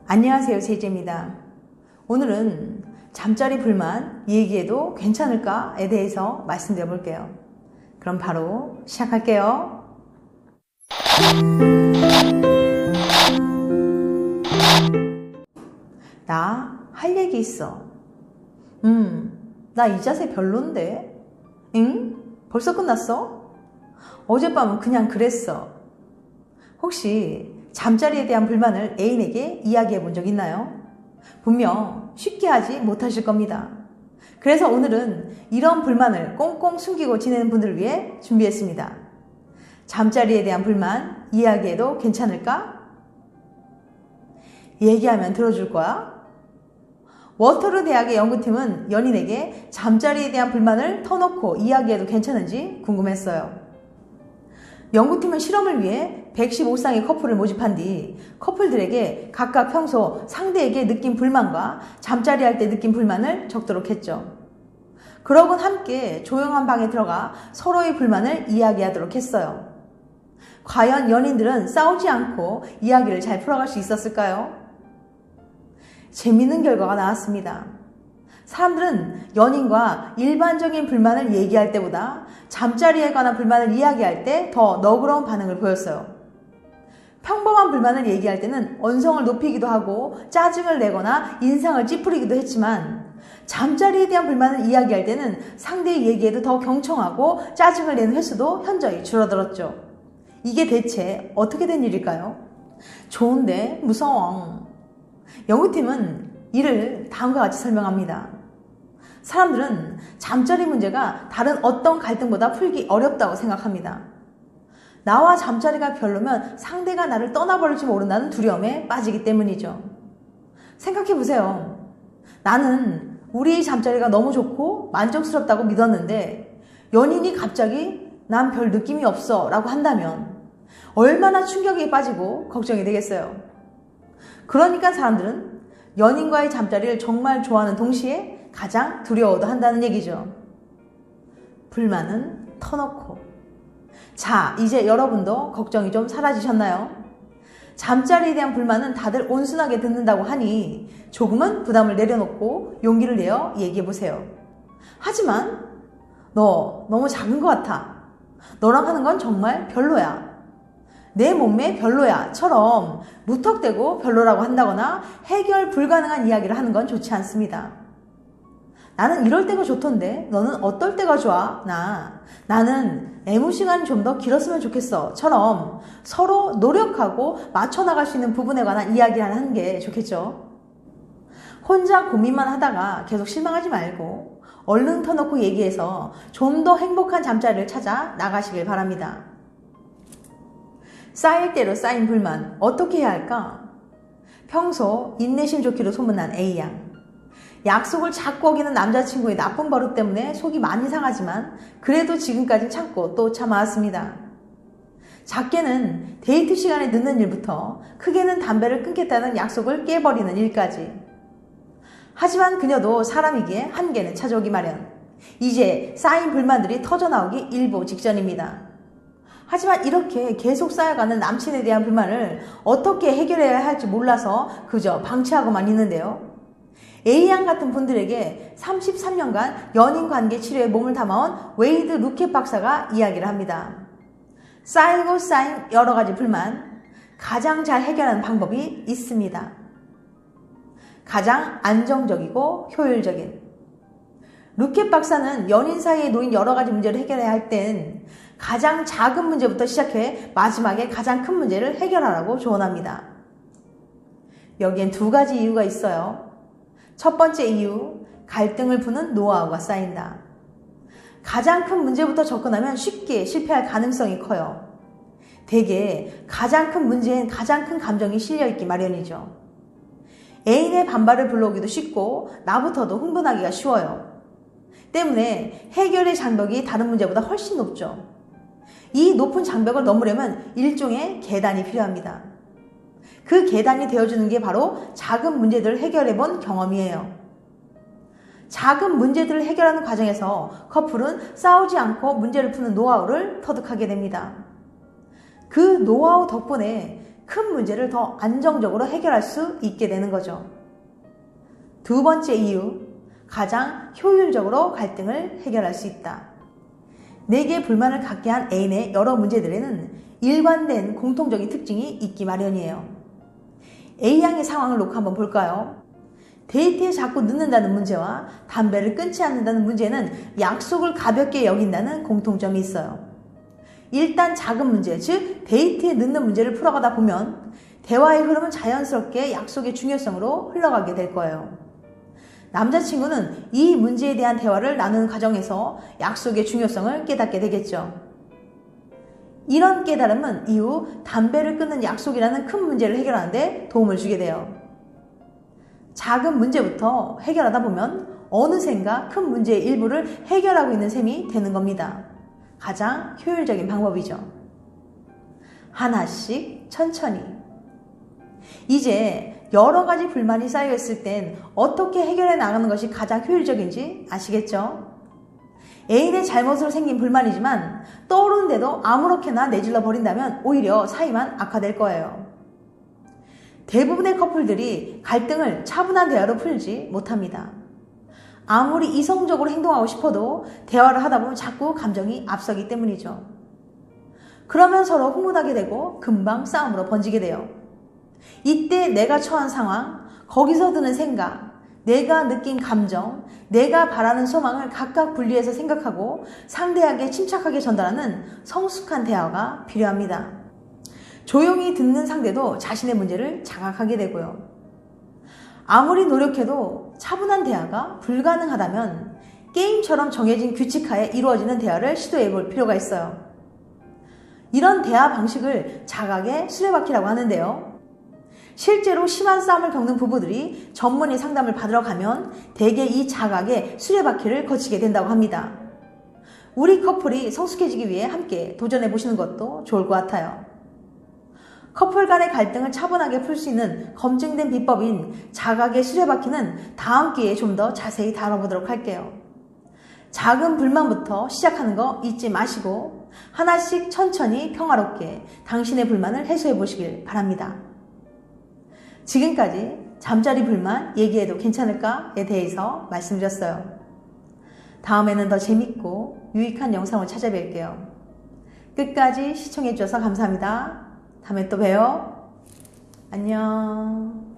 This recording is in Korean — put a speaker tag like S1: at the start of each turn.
S1: 안녕하세요, 세이제입니다. 오늘은 잠자리 불만 얘기해도 괜찮을까에 대해서 말씀드려 볼게요. 그럼 바로 시작할게요. 나 할 얘기 있어. 나 이 자세 별론데? 응? 벌써 끝났어? 어젯밤은 그냥 그랬어. 혹시 잠자리에 대한 불만을 애인에게 이야기해 본 적 있나요? 분명 쉽게 하지 못하실 겁니다. 그래서 오늘은 이런 불만을 꽁꽁 숨기고 지내는 분들을 위해 준비했습니다. 잠자리에 대한 불만 이야기해도 괜찮을까? 얘기하면 들어줄 거야? 워터루 대학의 연구팀은 연인에게 잠자리에 대한 불만을 터놓고 이야기해도 괜찮은지 궁금했어요. 연구팀은 실험을 위해 115쌍의 커플을 모집한 뒤 커플들에게 각각 평소 상대에게 느낀 불만과 잠자리 할 때 느낀 불만을 적도록 했죠. 그러곤 함께 조용한 방에 들어가 서로의 불만을 이야기하도록 했어요. 과연 연인들은 싸우지 않고 이야기를 잘 풀어갈 수 있었을까요? 재밌는 결과가 나왔습니다. 사람들은 연인과 일반적인 불만을 얘기할 때보다 잠자리에 관한 불만을 이야기할 때 더 너그러운 반응을 보였어요. 평범한 불만을 얘기할 때는 언성을 높이기도 하고 짜증을 내거나 인상을 찌푸리기도 했지만 잠자리에 대한 불만을 이야기할 때는 상대의 얘기에도 더 경청하고 짜증을 내는 횟수도 현저히 줄어들었죠. 이게 대체 어떻게 된 일일까요? 좋은데 무서워. 연구팀은 이를 다음과 같이 설명합니다. 사람들은 잠자리 문제가 다른 어떤 갈등보다 풀기 어렵다고 생각합니다. 나와 잠자리가 별로면 상대가 나를 떠나버릴지 모른다는 두려움에 빠지기 때문이죠. 생각해보세요. 나는 우리의 잠자리가 너무 좋고 만족스럽다고 믿었는데 연인이 갑자기 난 별 느낌이 없어 라고 한다면 얼마나 충격에 빠지고 걱정이 되겠어요. 그러니까 사람들은 연인과의 잠자리를 정말 좋아하는 동시에 가장 두려워도 한다는 얘기죠. 불만은 터놓고. 자, 이제 여러분도 걱정이 좀 사라지셨나요? 잠자리에 대한 불만은 다들 온순하게 듣는다고 하니 조금은 부담을 내려놓고 용기를 내어 얘기해보세요. 하지만 너 너무 작은 것 같아. 너랑 하는 건 정말 별로야. 내 몸매 별로야 처럼 무턱대고 별로라고 한다거나 해결 불가능한 이야기를 하는 건 좋지 않습니다. 나는 이럴 때가 좋던데 너는 어떨 때가 좋아? 나는 애무 시간이 좀 더 길었으면 좋겠어 처럼 서로 노력하고 맞춰 나갈 수 있는 부분에 관한 이야기를 하는 게 좋겠죠. 혼자 고민만 하다가 계속 실망하지 말고 얼른 터놓고 얘기해서 좀 더 행복한 잠자리를 찾아 나가시길 바랍니다. 쌓일 대로 쌓인 불만 어떻게 해야 할까? 평소 인내심 좋기로 소문난 A양. 약속을 자꾸 어기는 남자친구의 나쁜 버릇 때문에 속이 많이 상하지만 그래도 지금까지 참고 또 참아왔습니다. 작게는 데이트 시간에 늦는 일부터 크게는 담배를 끊겠다는 약속을 깨버리는 일까지. 하지만 그녀도 사람이기에 한계는 찾아오기 마련. 이제 쌓인 불만들이 터져나오기 일보 직전입니다. 하지만 이렇게 계속 쌓여가는 남친에 대한 불만을 어떻게 해결해야 할지 몰라서 그저 방치하고만 있는데요. A양 같은 분들에게 33년간 연인관계 치료에 몸을 담아온 웨이드 루켓 박사가 이야기를 합니다. 쌓이고 쌓인 여러 가지 불만, 가장 잘 해결하는 방법이 있습니다. 가장 안정적이고 효율적인. 루켓 박사는 연인 사이에 놓인 여러 가지 문제를 해결해야 할 땐 가장 작은 문제부터 시작해 마지막에 가장 큰 문제를 해결하라고 조언합니다. 여기엔 두 가지 이유가 있어요. 첫 번째 이유, 갈등을 푸는 노하우가 쌓인다. 가장 큰 문제부터 접근하면 쉽게 실패할 가능성이 커요. 대개 가장 큰 문제엔 가장 큰 감정이 실려있기 마련이죠. 애인의 반발을 불러오기도 쉽고 나부터도 흥분하기가 쉬워요. 때문에 해결의 장벽이 다른 문제보다 훨씬 높죠. 이 높은 장벽을 넘으려면 일종의 계단이 필요합니다. 그 계단이 되어주는 게 바로 작은 문제들을 해결해본 경험이에요. 작은 문제들을 해결하는 과정에서 커플은 싸우지 않고 문제를 푸는 노하우를 터득하게 됩니다. 그 노하우 덕분에 큰 문제를 더 안정적으로 해결할 수 있게 되는 거죠. 두 번째 이유, 가장 효율적으로 갈등을 해결할 수 있다. 내게 불만을 갖게 한 애인의 여러 문제들에는 일관된 공통적인 특징이 있기 마련이에요. A양의 상황을 놓고 한번 볼까요? 데이트에 자꾸 늦는다는 문제와 담배를 끊지 않는다는 문제는 약속을 가볍게 여긴다는 공통점이 있어요. 일단 작은 문제, 즉 데이트에 늦는 문제를 풀어가다 보면 대화의 흐름은 자연스럽게 약속의 중요성으로 흘러가게 될 거예요. 남자친구는 이 문제에 대한 대화를 나누는 과정에서 약속의 중요성을 깨닫게 되겠죠. 이런 깨달음은 이후 담배를 끊는 약속이라는 큰 문제를 해결하는 데 도움을 주게 돼요. 작은 문제부터 해결하다 보면 어느샌가 큰 문제의 일부를 해결하고 있는 셈이 되는 겁니다. 가장 효율적인 방법이죠. 하나씩 천천히. 이제 여러 가지 불만이 쌓여있을 땐 어떻게 해결해 나가는 것이 가장 효율적인지 아시겠죠? 애인의 잘못으로 생긴 불만이지만 떠오르는데도 아무렇게나 내질러 버린다면 오히려 사이만 악화될 거예요. 대부분의 커플들이 갈등을 차분한 대화로 풀지 못합니다. 아무리 이성적으로 행동하고 싶어도 대화를 하다 보면 자꾸 감정이 앞서기 때문이죠. 그러면 서로 흥분하게 되고 금방 싸움으로 번지게 돼요. 이때 내가 처한 상황, 거기서 드는 생각, 내가 느낀 감정, 내가 바라는 소망을 각각 분리해서 생각하고 상대에게 침착하게 전달하는 성숙한 대화가 필요합니다. 조용히 듣는 상대도 자신의 문제를 자각하게 되고요. 아무리 노력해도 차분한 대화가 불가능하다면 게임처럼 정해진 규칙하에 이루어지는 대화를 시도해 볼 필요가 있어요. 이런 대화 방식을 자각의 수레바퀴라고 하는데요. 실제로 심한 싸움을 겪는 부부들이 전문의 상담을 받으러 가면 대개 이 자각의 수레바퀴를 거치게 된다고 합니다. 우리 커플이 성숙해지기 위해 함께 도전해 보시는 것도 좋을 것 같아요. 커플 간의 갈등을 차분하게 풀 수 있는 검증된 비법인 자각의 수레바퀴는 다음 기회에 좀 더 자세히 다뤄보도록 할게요. 작은 불만부터 시작하는 거 잊지 마시고 하나씩 천천히 평화롭게 당신의 불만을 해소해 보시길 바랍니다. 지금까지 잠자리 불만 얘기해도 괜찮을까에 대해서 말씀드렸어요. 다음에는 더 재밌고 유익한 영상을 찾아뵐게요. 끝까지 시청해 주셔서 감사합니다. 다음에 또 봬요. 안녕.